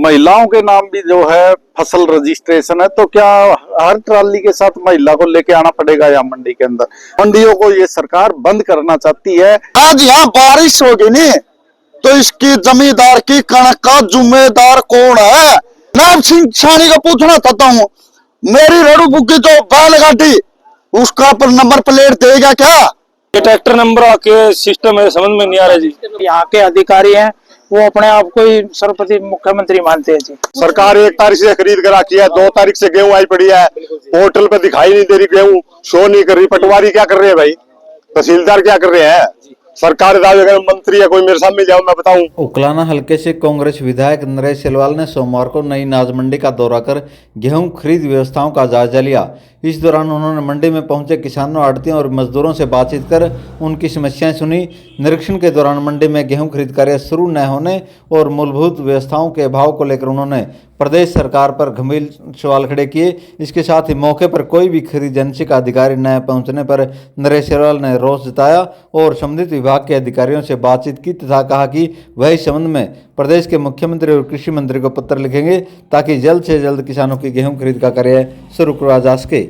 महिलाओं के नाम भी जो है फसल रजिस्ट्रेशन है, तो क्या हर ट्राली के साथ महिला को लेके आना पड़ेगा या मंडी के अंदर? मंडियों को ये सरकार बंद करना चाहती है। आज यहाँ बारिश होगी नहीं तो इसकी जमींदार की कणक का जिम्मेदार कौन है? नाम सिंह छानी का पूछना चाहता हूँ। मेरी रेडू बुग्गी जो बैलगाड़ी उसका पर नंबर प्लेट देगा क्या? ये ट्रैक्टर नंबर के सिस्टम है, समझ में नहीं आ रहा जी। यहाँ के अधिकारी हैं वो अपने आप को ही सर्वप्रति मुख्यमंत्री मानते हैं जी। सरकार 1 तारीख से खरीद कर रखी है, 2 तारीख से गेहूं आई पड़ी है, पोर्टल पे दिखाई नहीं दे रही, गेहूं शो नहीं कर रही। पटवारी क्या कर रहे हैं भाई, तहसीलदार क्या कर रहे हैं? सरकार अगर मंत्री है कोई मेरे सामने जाओ मैं बताऊं। उकलाना हल्के से कांग्रेस विधायक नरेश सेलवाल ने सोमवार को नई नाज मंडी का दौरा कर गेहूं खरीद व्यवस्थाओं का जायजा लिया। इस दौरान उन्होंने मंडी में पहुंचे किसानों, आड़तियों और मजदूरों से बातचीत कर उनकी समस्याएं सुनी। निरीक्षण के दौरान मंडी में गेहूं खरीद कार्य शुरू न होने और मूलभूत व्यवस्थाओं के अभाव को लेकर उन्होंने प्रदेश सरकार पर गंभीर सवाल खड़े किए। इसके साथ ही मौके पर कोई भी खरीद एजेंसी का अधिकारी न पहुंचने पर नरेश सेलवाल ने रोष जताया और संबंधित विभाग के अधिकारियों से बातचीत की तथा कहा कि वह इस संबंध में प्रदेश के मुख्यमंत्री और कृषि मंत्री को पत्र लिखेंगे ताकि जल्द से जल्द किसानों की गेहूं खरीद का कार्य शुरू करवाया जा सके।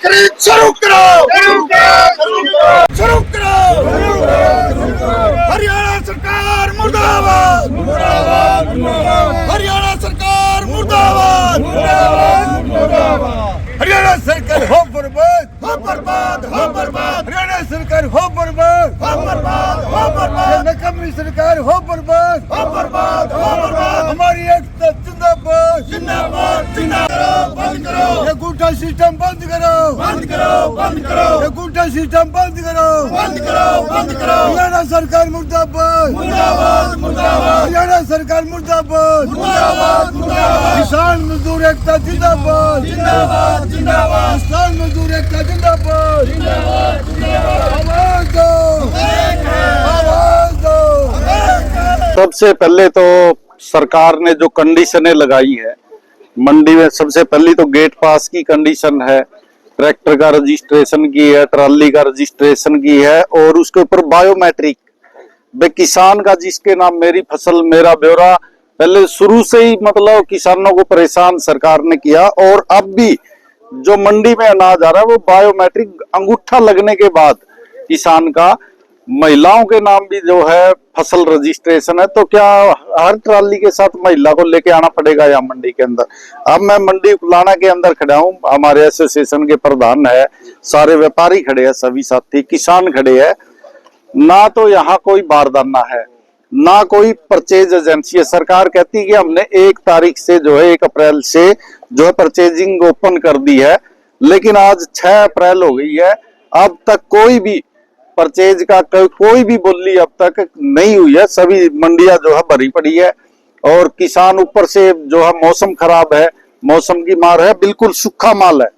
खरीद शुरू करो, हरियाणा सरकार मुर्दाबाद, हरियाणा सरकार मुर्दाबाद, हरियाणा सरकार हो बर्बाद, हो बर्बाद, हो बर्बाद, हरियाणा सरकार हो बर्बाद, हो बर्बाद, हो बर्बाद, नकमी सरकार हो बर्बाद, हो बर्बाद, हो बर्बाद, हमारी एकता जिंदाबाद, जिंदाबाद, जिंदाबाद, बंद करो ये गुंडा सिस्टम, बंद करो, बंद करो, बंद करो ये गुंडा सिस्टम, बंद करो, बंद करो, बंद करो, हरियाणा सरकार मुर्दाबाद, मुर्दाबाद, मुर्दाबाद, हरियाणा सरकार मुर्दाबाद, मुर्दाबाद, मुर्दाबाद, किसान मजदूर एकता जिंदाबाद, जिंदाबाद, जिंदाबाद, किसान मजदूर एकता जिंदाबाद, जिंदाबाद, जिंदाबाद, आवाज दो, आवाज दो। सबसे पहले तो सरकार ने जो कंडीशनें लगाई है मंडी में, सबसे पहली तो गेट पास की कंडीशन है, ट्रैक्टर का रजिस्ट्रेशन की है, ट्राली का रजिस्ट्रेशन की है और उसके ऊपर बायोमेट्रिक। बे किसान का जिसके नाम मेरी फसल मेरा ब्यौरा, पहले शुरू से ही मतलब किसानों को परेशान सरकार ने किया और अब भी जो मंडी में अनाज आ रहा है वो बायोमेट्रिक अंगूठा लगने के बाद किसान का, महिलाओं के नाम भी जो है फसल रजिस्ट्रेशन है, तो क्या हर ट्राली के साथ महिला को लेके आना पड़ेगा या मंडी के अंदर? अब मैं मंडी उकलाना के अंदर खड़ा हूँ, हमारे एसोसिएशन के प्रधान है, सारे व्यापारी खड़े हैं, सभी साथी किसान खड़े हैं। ना तो यहाँ कोई बारदाना है, ना कोई परचेज एजेंसी है। सरकार कहती है कि हमने 1 तारीख से जो है 1 अप्रैल से जो है परचेजिंग ओपन कर दी है, लेकिन आज 6 अप्रैल हो गई है, अब तक कोई भी परचेज का कोई भी बोली अब तक नहीं हुई है। सभी मंडियां जो है भरी पड़ी है और किसान ऊपर से जो है मौसम खराब है, मौसम की मार है, बिल्कुल सूखा माल है।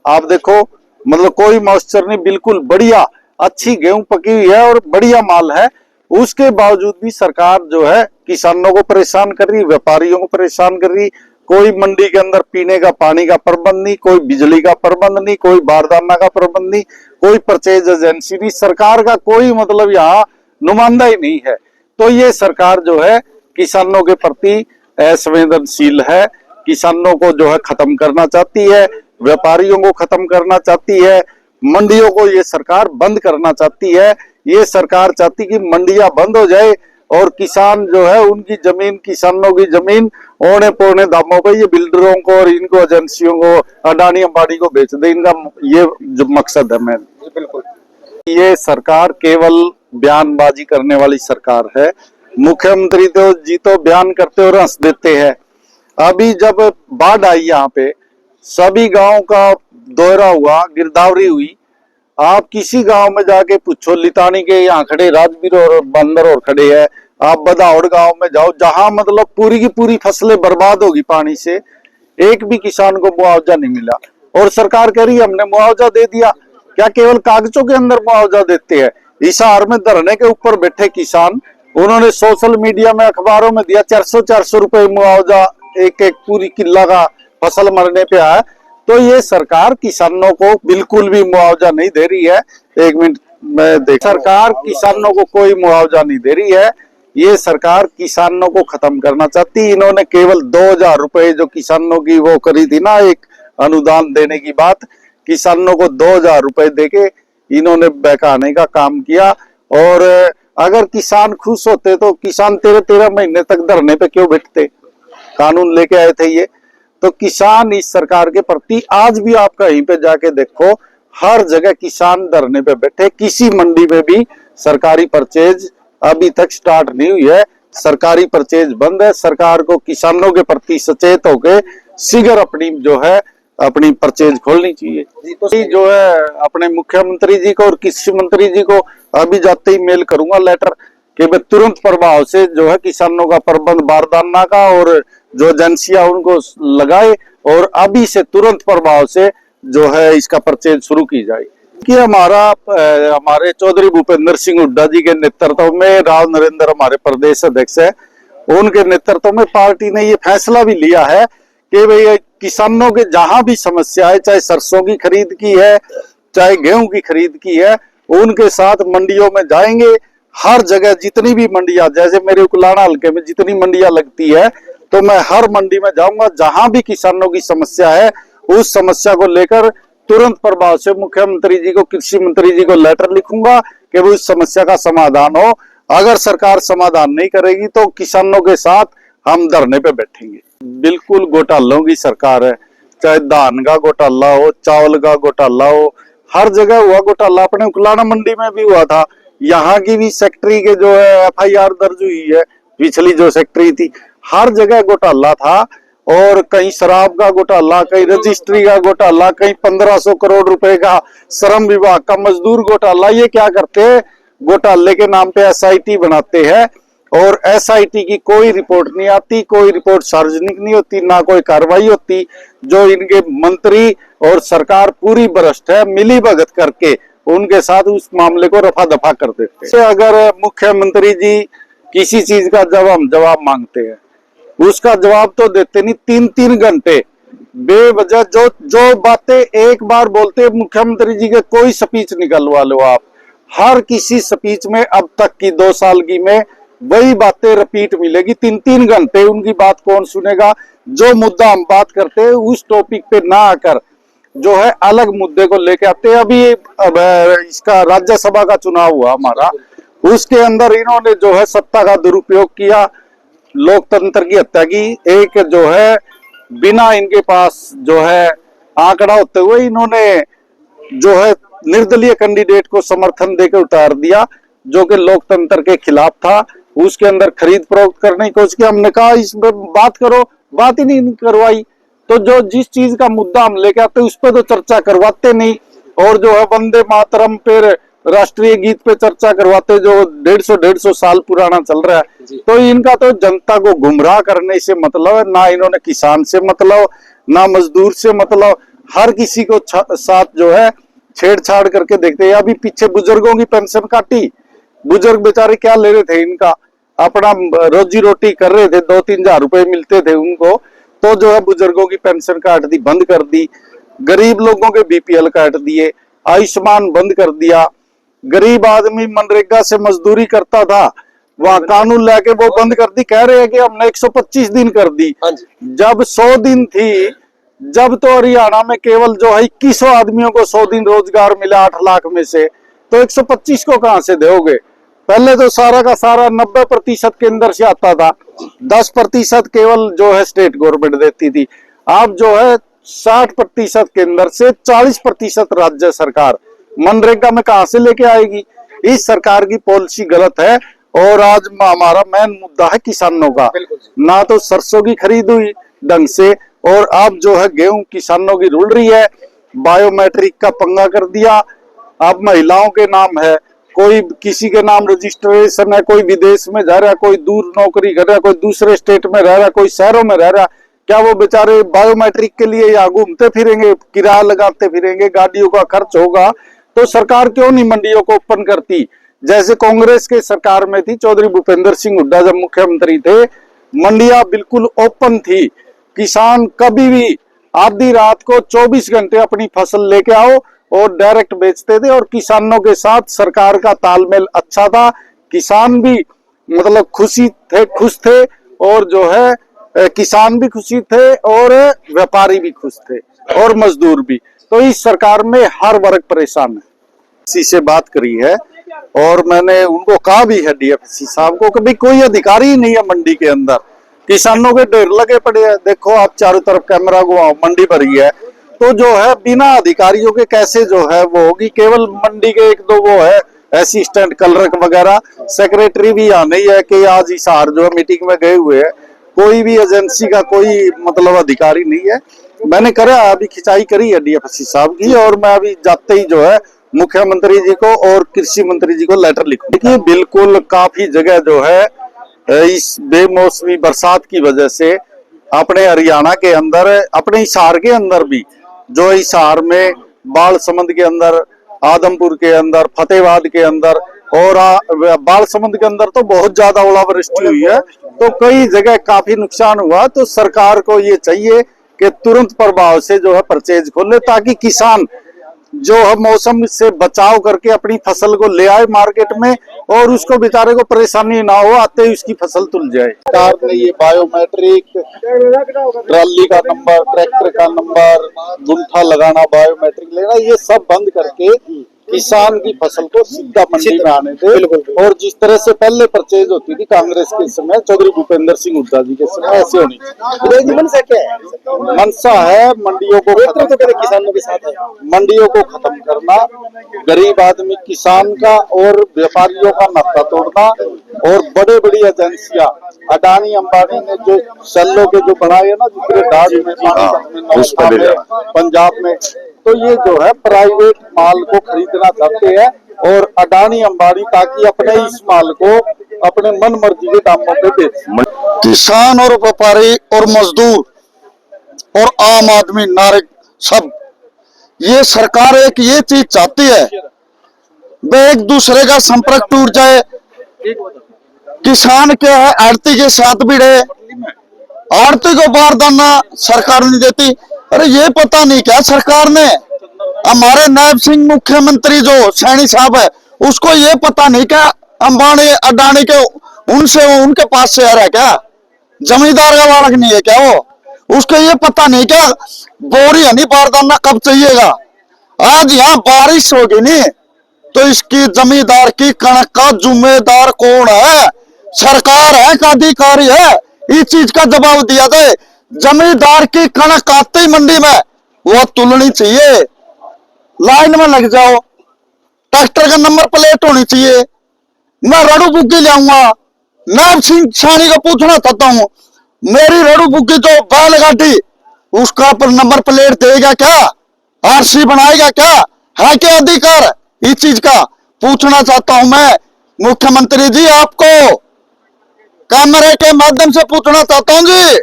आप देखो मतलब कोई मॉइस्चर नहीं, बिल्कुल बढ़िया अच्छी गेहूं पकी हुई है और बढ़िया माल है। उसके बावजूद भी सरकार जो है किसानों को परेशान कर रही, व्यापारियों को परेशान कर रही। कोई मंडी के अंदर पीने का पानी का प्रबंध नहीं, कोई बिजली का प्रबंध नहीं, कोई बारदाना का प्रबंध नहीं, कोई परचेज एजेंसी नहीं, सरकार का कोई मतलब यहाँ नुमाइंदा ही नहीं है। तो ये सरकार जो है किसानों के प्रति असंवेदनशील है, किसानों को जो है खत्म करना चाहती है, व्यापारियों को खत्म करना चाहती है, मंडियों को ये सरकार बंद करना चाहती है। ये सरकार चाहती कि मंडियां बंद हो जाए और किसान जो है उनकी जमीन, किसानों की जमीन औने पौने दामों पे ये बिल्डरों को और इनको एजेंसियों को, अडानी अंबानी को बेच दे। इनका ये जो मकसद है। मैं बिल्कुल ये सरकार केवल बयानबाजी करने वाली सरकार है। मुख्यमंत्री तो जी तो बयान करते और हंस देते हैं। अभी जब बाढ़ आई यहाँ पे सभी गांव का दौरा हुआ, गिरदावरी हुई, आप किसी गांव में जाके पूछो, लितानी के यहाँ खड़े राजवीर और बंदर और खड़े हैं, आप बदाौड़ गांव में जाओ जहां मतलब पूरी की पूरी फसलें बर्बाद होगी पानी से, एक भी किसान को मुआवजा नहीं मिला। और सरकार कह रही है हमने मुआवजा दे दिया। क्या केवल कागजों के अंदर मुआवजा देते हैं? हिसार में धरने के ऊपर बैठे किसान, उन्होंने सोशल मीडिया में अखबारों में दिया 400 रुपए मुआवजा, एक पूरी किल्ला का फसल मरने पे आया। तो ये सरकार किसानों को बिल्कुल भी मुआवजा नहीं दे रही है। 1 मिनट मैं देख सरकार किसानों को कोई मुआवजा नहीं दे रही है। ये सरकार किसानों को खत्म करना चाहती है। इन्होंने केवल 2000 रुपए जो किसानों की वो करी थी ना, एक अनुदान देने की बात, किसानों को 2000 रुपए देके इन्होंने बहकाने का काम किया। और अगर किसान खुश होते तो किसान 13 महीने तक धरने पे क्यों बैठते? कानून लेके आए थे ये। तो किसान इस सरकार के प्रति आज भी आप कहीं पे जाके देखो, हर जगह किसान धरने पे बैठे। किसी मंडी में भी सरकारी परचेज अभी तक स्टार्ट नहीं हुई है, सरकारी परचेज बंद है। सरकार को किसानों के प्रति सचेत होके शीघ्र अपनी परचेज खोलनी चाहिए। तो जो है अपने मुख्यमंत्री जी को और कृषि मंत्री जी को अभी जाते ही मेल करूंगा लेटर कि वे तुरंत प्रभाव से जो है किसानों का प्रबंध बारदाना का और जो एजेंसियां उनको लगाए और अभी से तुरंत प्रभाव से जो है इसका परचेज शुरू की जाए। कि हमारे चौधरी भूपेंद्र सिंह हुड्डा जी के नेतृत्व में, राव नरेंद्र हमारे प्रदेश अध्यक्ष है, उनके नेतृत्व में पार्टी ने ये फैसला भी लिया है कि भाई किसानों के जहां भी समस्या है, चाहे सरसों की खरीद की है, चाहे गेहूं की खरीद की है, उनके साथ मंडियों में जाएंगे। हर जगह जितनी भी मंडियां, जैसे मेरे उकलाना हल्के में जितनी मंडियां लगती है, तो मैं हर मंडी में जाऊंगा। जहां भी किसानों की समस्या है, उस समस्या को लेकर तुरंत प्रभाव से मुख्यमंत्री जी को, कृषि मंत्री जी को लेटर लिखूंगा कि वो इस समस्या का समाधान हो। अगर सरकार समाधान नहीं करेगी तो किसानों के साथ हम धरने पे बैठेंगे। बिल्कुल घोटालों की सरकार है, चाहे धान का घोटाला हो, चावल का घोटाला हो, हर जगह हुआ घोटाला। अपने उकलाना मंडी में भी हुआ था। यहाँ की भी सेक्रेटरी के जो है FIR दर्ज हुई है, पिछली जो सेक्रेटरी थी, हर जगह घोटाला था। और कहीं शराब का घोटाला, कहीं रजिस्ट्री का घोटाला, कहीं 1500 करोड़ रुपए का श्रम विभाग का मजदूर घोटाला। ये क्या करते हैं, घोटाले के नाम पे SIT बनाते हैं और SIT की कोई रिपोर्ट नहीं आती, कोई रिपोर्ट सार्वजनिक नहीं होती, ना कोई कार्रवाई होती। जो इनके मंत्री और सरकार पूरी भ्रष्ट है, मिली भगत करके उनके साथ उस मामले को रफा दफा कर देते हैं। अगर मुख्यमंत्री जी किसी चीज का जब हम जवाब मांगते हैं, उसका जवाब तो देते नहीं। 3-3 घंटे बेवजह जो बातें एक बार बोलते मुख्यमंत्री जी के, कोई स्पीच निकलवा लो आप, हर किसी स्पीच में अब तक की 2 साल की में वही बातें रिपीट मिलेगी। 3-3 घंटे उनकी बात कौन सुनेगा? जो मुद्दा हम बात करते हैं उस टॉपिक पे ना आकर जो है अलग मुद्दे को लेके आते हैं। अभी इसका राज्यसभा का चुनाव हुआ हमारा, उसके अंदर इन्होंने जो है सत्ता का दुरुपयोग किया, लोकतंत्र की हत्या की। एक जो है बिना इनके पास जो है आंकड़ा होते हुए इन्होंने जो है निर्दलीय कैंडिडेट को समर्थन देकर उतार दिया, जो कि लोकतंत्र के खिलाफ था। उसके अंदर खरीद फरोख्त करने की कोशिश की। हमने कहा इस पर बात करो, बात ही नहीं करवाई। तो जो जिस चीज का मुद्दा हम लेके आते उस पर तो चर्चा करवाते नहीं। और जो है वंदे मातरम पे, राष्ट्रीय गीत पे चर्चा करवाते, जो 150 साल पुराना चल रहा है। तो इनका तो जनता को गुमराह करने से मतलब है, ना इन्होंने किसान से मतलब, ना मजदूर से मतलब, हर किसी को साथ जो है छेड़छाड़ करके देखते हैं। अभी पीछे बुजुर्गों की पेंशन काटी, बुजुर्ग बेचारे क्या ले रहे थे, इनका अपना रोजी रोटी कर रहे थे, 2-3 हजार रुपए मिलते थे उनको, तो जो है बुजुर्गों की पेंशन काट दी, बंद कर दी। गरीब लोगों के BPL काट दिए, आयुष्मान बंद कर दिया। गरीब आदमी मनरेगा से मजदूरी करता था, वहां कानून लाके वो बंद कर दी। कह रहे हैं कि हमने 125 दिन कर दी, जब 100 दिन थी। जब तो हरियाणा में केवल जो है 2100 आदमियों को 100 दिन रोजगार मिला 8 लाख में से, तो 125 को कहां से दोगे? पहले तो सारा का सारा 90% केंद्र से आता था, 10% केवल जो है स्टेट गवर्नमेंट देती थी। अब जो है 60% केंद्र से, 40% राज्य सरकार मनरेगा में कहां से लेके आएगी? इस सरकार की पॉलिसी गलत है। और आज हमारा मेन मुद्दा है किसानों का। ना तो सरसों की खरीद हुई ढंग से, और अब जो है गेहूं किसानों की रुल रही है। बायोमेट्रिक का पंगा कर दिया। अब महिलाओं के नाम है, कोई किसी के नाम रजिस्ट्रेशन है, कोई विदेश में जा रहा है, कोई दूर नौकरी कर रहा है, कोई दूसरे स्टेट में रह रहा है, कोई शहरों में रह रहा है। क्या वो बेचारे बायोमेट्रिक के लिए यहाँ घूमते फिरेंगे, किराया लगाते फिरेंगे, गाड़ियों का खर्च होगा? तो सरकार क्यों नहीं मंडियों को ओपन करती? जैसे कांग्रेस के सरकार में थी, चौधरी भूपेंद्र सिंह हुड्डा जब मुख्यमंत्री थे, मंडियां बिल्कुल ओपन थी। किसान कभी भी आधी रात को 24 घंटे अपनी फसल लेके आओ और डायरेक्ट बेचते थे, और किसानों के साथ सरकार का तालमेल अच्छा था। किसान भी मतलब खुश थे, और जो है किसान भी खुशी थे, और व्यापारी भी खुश थे, और मजदूर भी। तो इस सरकार में हर वर्ग परेशान है। इसी से बात करी है, और मैंने उनको कहा भी है डीएफसी साहब को कि भाई कोई अधिकारी ही नहीं है मंडी के अंदर, किसानों के ढेर लगे पड़े हैं। देखो आप चारों तरफ कैमरा घुमाओ, मंडी भरी है, तो जो है बिना अधिकारियों के कैसे जो है वो होगी। केवल मंडी के एक दो वो है असिस्टेंट क्लर्क वगैरह, सेक्रेटरी भी यहाँ नहीं है कि आज हिसार जो है मीटिंग में गए हुए हैं। कोई भी एजेंसी का कोई मतलब अधिकारी नहीं है। मैंने करा अभी खिंचाई करी है डीएफसी साहब की, और मैं अभी जाते ही जो है मुख्यमंत्री जी को और कृषि मंत्री जी को लेटर लिखूं। देखिए बिल्कुल काफी जगह जो है इस बेमौसमी बरसात की वजह से अपने हरियाणा के अंदर, अपने हिसार के अंदर भी, जो हिसार में बालसमंद के अंदर, आदमपुर के अंदर, फतेहाबाद के अंदर, और बालसमंद के अंदर तो बहुत ज्यादा ओलावृष्टि हुई है, तो कई जगह काफी नुकसान हुआ। तो सरकार को ये चाहिए कि तुरंत प्रभाव से जो है परचेज खोले, ताकि किसान जो है मौसम से बचाव करके अपनी फसल को ले आए मार्केट में, और उसको बेचारे को परेशानी ना हो, आते ही उसकी फसल तुल जाए। सरकार ने ये बायोमेट्रिक, ट्रॉली का नंबर, ट्रैक्टर का नंबर, गुंठा लगाना, बायोमेट्रिक लेना, ये सब बंद करके किसान की फसल को सीधा मंडी में आने दे। और जिस तरह से पहले परचेज होती थी कांग्रेस के समय, चौधरी भूपेंद्र सिंह हुड्डा जी के समय, ऐसे होनी चाहिए। मनसा क्या है? मनसा है मंडियों को किसानों के साथ है, मंडियों को खत्म करना, गरीब आदमी किसान का और व्यापारियों का नाता तोड़ना, और बड़े बड़ी एजेंसियां अडानी अंबानी ने जो सेल्लो के जो बनाए ना, जितने डाक में पंजाब में, तो ये जो है प्राइवेट माल को खरीदना चाहते हैं, और अडानी अंबानी ताकि अपने इस माल को अपने मन मर्जी के दामों पे बेच। किसान और व्यापारी और मजदूर और आम आदमी नागरिक सब, ये सरकार एक ये चीज चाहती है, वे एक दूसरे का संपर्क टूट जाए। किसान क्या है आड़ती के साथ भी रहे, आड़ती को बारदाना सरकार नहीं देती। अरे ये पता नहीं क्या सरकार ने, हमारे नायब सिंह मुख्यमंत्री जो सैनी साहब है, उसको ये पता नहीं क्या अंबानी अडानी के उनसे उनके पास से आ रहा है क्या, जमींदार का बालक नहीं है क्या वो, उसको ये पता नहीं क्या बोरी है नहीं बारदाना कब चाहिएगा। आज यहाँ बारिश होगी नहीं तो इसकी जमींदार की कणक का जिम्मेदार कौन है? सरकार है का अधिकारी है? इस चीज का जवाब दिया जाए। जमींदार की कणक आते ही मंडी में वो तुलनी चाहिए, लाइन में लग जाओ, ट्रैक्टर का नंबर प्लेट होनी चाहिए। मैं रड़ू बुग्गी लाऊंगा, नायब सिंह सैनी को पूछना चाहता हूँ, मेरी रड़ू बुग्गी जो बैलगाड़ी उसका पर नंबर प्लेट देगा क्या, आरसी बनाएगा क्या, है क्या अधिकार? इस चीज का पूछना चाहता हूं मैं मुख्यमंत्री जी, आपको कैमरे के माध्यम से पूछना चाहता हूं जी,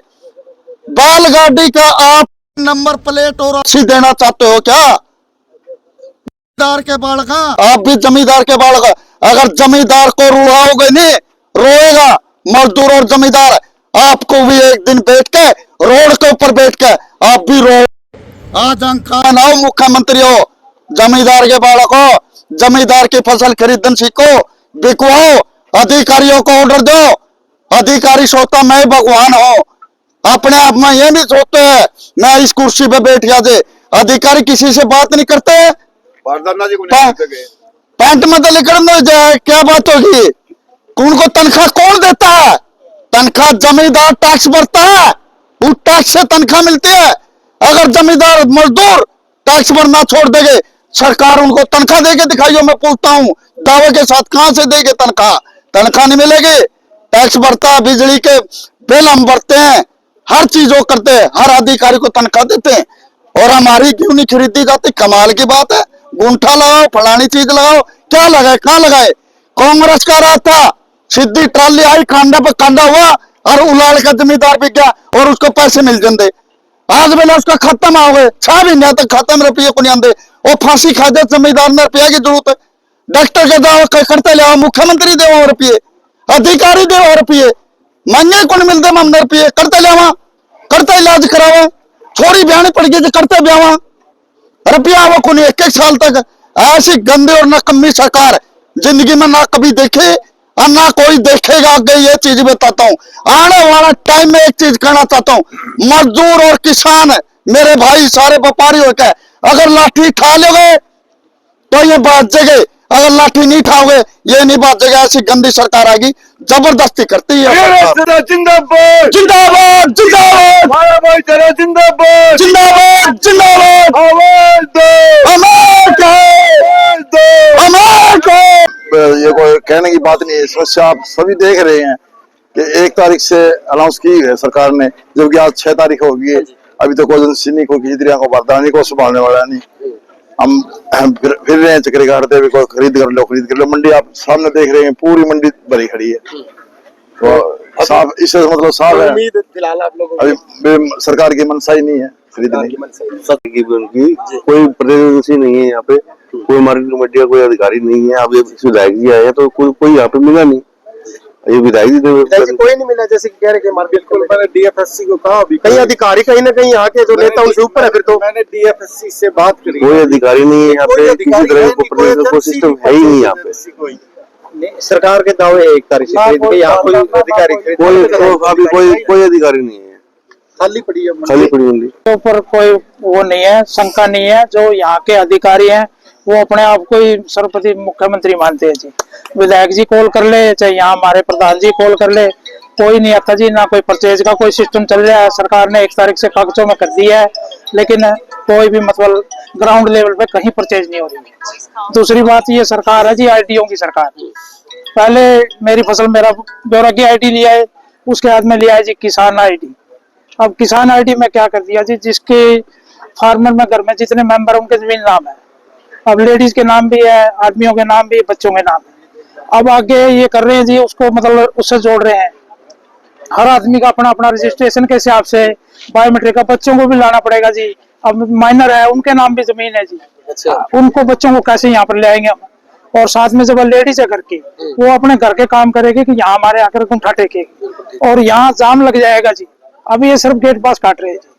बैलगाड़ी का आप नंबर प्लेट और आरसी देना चाहते हो क्या? जमींदार के बालक, आप भी जमींदार के बालक, अगर जमींदार को रुलाओगे नहीं, रोएगा मजदूर और जमींदार, आपको भी एक दिन बैठ के रोड के ऊपर बैठ के आप भी रो। आज अंकान आओ मुख्यमंत्री हो, जमींदार के बालक हो, जमींदार की फसल खरीदन सीखो, बिकवाओ, अधिकारियों को ऑर्डर दो। अधिकारी सोचता मैं भगवान हूं, अपने आप में ये भी सोचते हैं मैं इस कुर्सी पे बैठ गया थे। अधिकारी किसी से बात नहीं करते, पैंट में तो निकल जाए, क्या बात होगी? उनको तनख्वाह कौन देता है? तनख्वाह जमींदार टैक्स भरता है, उस टैक्स से तनख्वाह मिलती है। अगर जमींदार मजदूर टैक्स भरना छोड़ देंगे, सरकार उनको तनख्वाह देके दिखाइए। मैं पूछता हूँ दावे के साथ, कहां से देंगे तनख्वाह? तनख्वाह नहीं मिलेगी। टैक्स भरता है, बिजली के बिल हम भरते हैं, हर चीज वो करते हैं, हर अधिकारी को तनख्वाह देते हैं, और हमारी क्यों नहीं खरीदी जाती? कमाल की बात है। गुंठा लगाओ, फलानी चीज लगाओ, क्या लगाए, कहाँ लगाए? कांग्रेस का रहा था, सीधी ट्राली आई, कांडा पे कांडा हुआ और उलाल का जमींदार बिक गया और उसको पैसे मिल जाते। आज बेला उसका खत्म हो गए, 6 महीने तक खत्म, रुपये को नहीं आते। वो फांसी खा दे, जमींदार ने रुपया की जरूरत है, डॉक्टर के दावा करते ले, मुख्यमंत्री दे रुपये, अधिकारी दे रुपये, महंगे कौन मिलते हमने रुपये, करते ले, करते इलाज करावा, छोड़ी ब्याह पड़ गई करते ब्याह, रुपया वो को नहीं, 1-1 साल तक ऐसी गंदी और नकम्मी सरकार जिंदगी में ना कभी देखे और ना कोई देखेगा। आगे ये चीज बताता हूँ, आने वाला टाइम में एक चीज कहना चाहता हूँ, मजदूर और किसान मेरे भाई सारे व्यापारी होते हैं, अगर लाठी उठा लोगे तो ये बाजेगे, अगर लाठी नहीं उठाओगे ये नहीं बाजेगा। ऐसी गंदी सरकार आएगी, जबरदस्ती करती है। जिंदाबाद जिंदाबाद जिंदाबाद जिंदाबाद हमारा भाईचारा जिंदाबाद जिंदाबाद जिंदाबाद आवाज दो अमर आवाज दो। अमर ये कोई कहने की बात नहीं है, समस्या आप सभी देख रहे हैं कि 1 तारीख से अनाउंस की है सरकार ने, जबकि आज 6 तारीख होगी, अभी तो कोई एजेंसी नहीं, कोई किसी तरह को बरदानी को संभालने वाला नहीं। हम फिर रहे हैं चक्री काटते हुए, कोई खरीद कर लो। मंडी आप सामने देख रहे हैं, पूरी मंडी भरी खड़ी है, तो साफ इससे मतलब साफ है उम्मीद फिलहाल आप लोगों को अभी सरकार की मनसा ही नहीं है खरीदने की। उनकी कोई प्रतिनिधि नहीं है यहाँ पे, कोई मार्केट कमेटी का कोई अधिकारी नहीं है। अब ये विधायक जी आए हैं तो कोई यहाँ पे मिला नहीं, ये विधायक जी कोई नहीं मिला, जैसे कि कह रहे कि बिल्कुल मैंने डीएफएससी को कहा, अभी कई अधिकारी कहीं ना कहीं यहाँ के जो नेता उनसे ऊपर है, फिर तो मैंने डीएफएससी से बात करी, कोई अधिकारी नहीं है यहाँ पे, किसी तरह का सिस्टम है ही नहीं यहाँ पे। सरकार के दावे 1 तारीख से खरीद के यहाँ कोई अधिकारी अभी कोई अधिकारी नहीं है, खाली पड़ी है, खाली पड़ी मंडी। के ऊपर कोई वो नहीं है, शंका नहीं है। जो यहाँ के अधिकारी हैं वो अपने आप को ही सर्वप्रति मुख्यमंत्री मानते हैं जी। विधायक जी कॉल कर ले, चाहे यहाँ हमारे प्रधान जी कॉल कर ले, कोई नहीं आता जी। ना कोई परचेज का कोई सिस्टम चल रहा है, सरकार ने 1 तारीख से कागजों में कर दिया है, लेकिन कोई भी मतलब ग्राउंड लेवल पे कहीं परचेज नहीं हो रही है। दूसरी बात ये सरकार है जी, आईडीओ की सरकार। पहले मेरी फसल मेरा ब्यौरा की आईडी लिया है, उसके बाद में लिया है जी किसान आईडी। अब किसान आईडी में क्या कर दिया जी, जिसके फार्मर में घर में जितने मेंबर उनके जमीन नाम है, अब लेडीज के नाम भी है, आदमियों के नाम भी, बच्चों के नाम है। अब आगे ये कर रहे हैं जी, उसको मतलब उससे जोड़ रहे हैं, हर आदमी का अपना अपना रजिस्ट्रेशन के हिसाब से बायोमेट्रिक का बच्चों को भी लाना पड़ेगा जी। अब माइनर है, उनके नाम भी जमीन है जी। अच्छा। उनको बच्चों को कैसे यहाँ पर ले आएंगे हम? और साथ में जब लेडीज है घर की, वो अपने घर के काम करेगी कि यहाँ हमारे आकर गुंठा टेकेगी, और यहाँ जाम लग जाएगा जी। अभी ये सिर्फ गेट पास काट रहे हैं जी,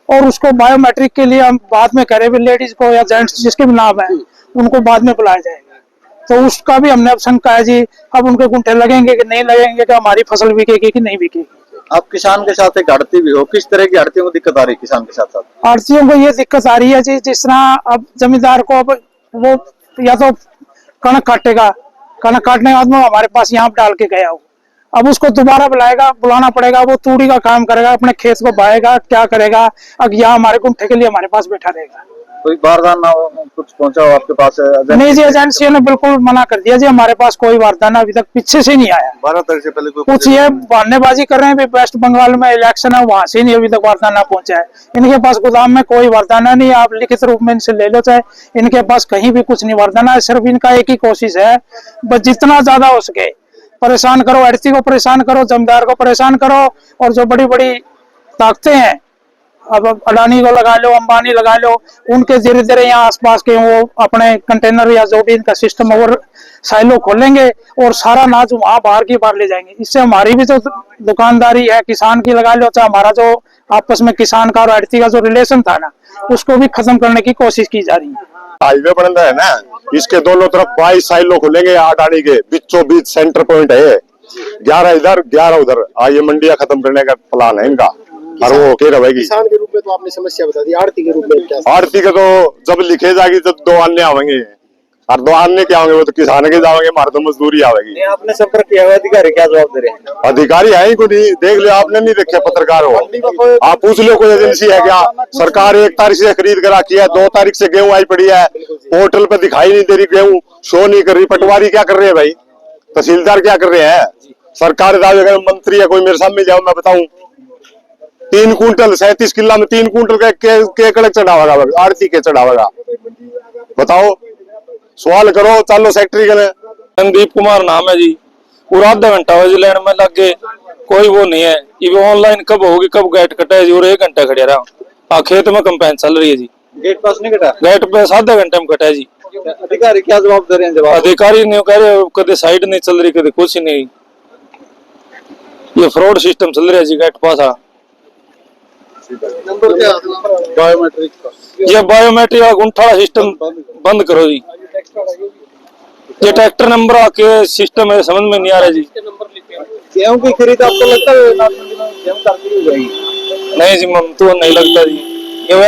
और उसको बायोमेट्रिक के लिए हम बाद में करें, लेडीज को या जेंट्स जिसके भी नाम है उनको बाद में बुलाया जाएगा। तो उसका भी हमने अब शंका है जी, अब उनके गुंठे लगेंगे कि नहीं लगेंगे, कि हमारी फसल बिकेगी कि नहीं बिकेगी। आप किसान के साथ एक आड़ती भी हो, किस तरह की आड़तियों को दिक्कत आ रही है किसान के साथ साथ? आड़तियों को ये दिक्कत आ रही है जी, जिस तरह अब जमींदार को अब वो या तो कणक काटेगा, कणक काटने के बाद में हमारे पास यहाँ डाल के गया हो, अब उसको दोबारा बुलाना पड़ेगा, वो तूड़ी का काम करेगा, अपने खेत को बाएगा, क्या करेगा, अब यहाँ हमारे गुंठे के लिए हमारे पास बैठा रहेगा। कोई बारदाना ना हो, कुछ पहुंचा हो आपके पास? नहीं जी, एजेंसियों ने बिल्कुल मना कर दिया जी, हमारे पास कोई वारदाना अभी तक पीछे से नहीं आया। 12 तारीख से पहले कुछ ये बहानेबाजी कर रहे हैं, वेस्ट बंगाल में इलेक्शन है, वहां से नहीं अभी तक वारदाना पहुंचा है। इनके पास गोदाम में कोई वारदाना नहीं, आप लिखित रूप में इनसे ले लो, चाहे इनके पास कहीं भी कुछ नहीं वारदाना है। सिर्फ इनका एक ही कोशिश है, बस जितना ज्यादा हो सके परेशान करो, आड़ती को परेशान करो, जमींदार को परेशान करो, और जो बड़ी बड़ी ताकतें हैं, अब अडानी को लगा लो, अंबानी लगा लो, उनके धीरे धीरे यहाँ आसपास के वो अपने कंटेनर या जो भी इनका सिस्टम है और साइलो खोलेंगे और सारा अनाज वहां बाहर की बाहर ले जाएंगे। इससे हमारी भी जो दुकानदारी है किसान की लगा लो, चाहे हमारा जो आपस में किसान का और आड़ती का जो रिलेशन था ना, उसको भी खत्म करने की कोशिश की जा रही है। हाईवे बन रहा है ना, इसके दोनों तरफ 22 साइलो खुलेंगे, अडानी के बीचों बीच सेंटर पॉइंट है, 11 इधर 11 उधर। ये मंडियां खत्म करने का प्लान है इनका, और वो के रहेगी। किसान के रूप में तो आपने समस्या बता दी, आड़ती के रूप में क्या? आड़ती के तो जब लिखे जाएगी तो 2 अन्य आवेंगे, और 2 अन्य क्या होंगे, वो तो किसान के जाओगे, हमारे तो मजदूरी आवेगी। आपने संपर्क किया हुआ, अधिकारी क्या जवाब दे रहे हैं? अधिकारी है ही कोई नहीं, देख लो, आपने नहीं देखे, पत्रकार हो आप पूछ लो, कोई एजेंसी है क्या? सरकार 1 तारीख से खरीद कर रखी है, 2 तारीख से गेहूं आई पड़ी है, पोर्टल पे दिखाई नहीं दे रही, गेहूं शो नहीं कर रही। पटवारी क्या कर रहे हैं भाई, तहसीलदार क्या कर रहे हैं? सरकार अगर मंत्री है कोई मेरे सामने जाओ, मैं बताऊं 3 कुंटल 37 किला में 3 कुंटल के कड़क चढ़ावेगा, आड़ती के चढ़ावेगा, बताओ, सवाल करो, चलो सेक्रेटरी के। संदीप कुमार नाम है जी, पूरा आधा घंटा हो लेन में लग गए, कोई वो नहीं है। ये ऑनलाइन कब होगी, कब गेट कटा है जी, और 1 घंटा खड़े रहा। खेत में कंपेन चल रही है जी, गेट पास नहीं कटा? गेट पे आधा घंटे में कटा है जी। अधिकारी क्या जवाब दे रहे हैं? जवाब अधिकारी नहीं कह रहे, कदे साइड नहीं चल रही, कदे कुछ नहीं, ये फ्रॉड सिस्टम चल रहा है जी गेट पास। नंबर क्या बायोमेट्रिक का? ये बायोमेट्रिक का गुंठा सिस्टम बंद करो जी। ये ट्रैक्टर नंबर आके सिस्टम है, समझ में नहीं आ रहा जी। गेहूं की खरीद आपको लगता है गेहूं करती हो जाएगी? नहीं जी, तो नहीं लगता जी। ये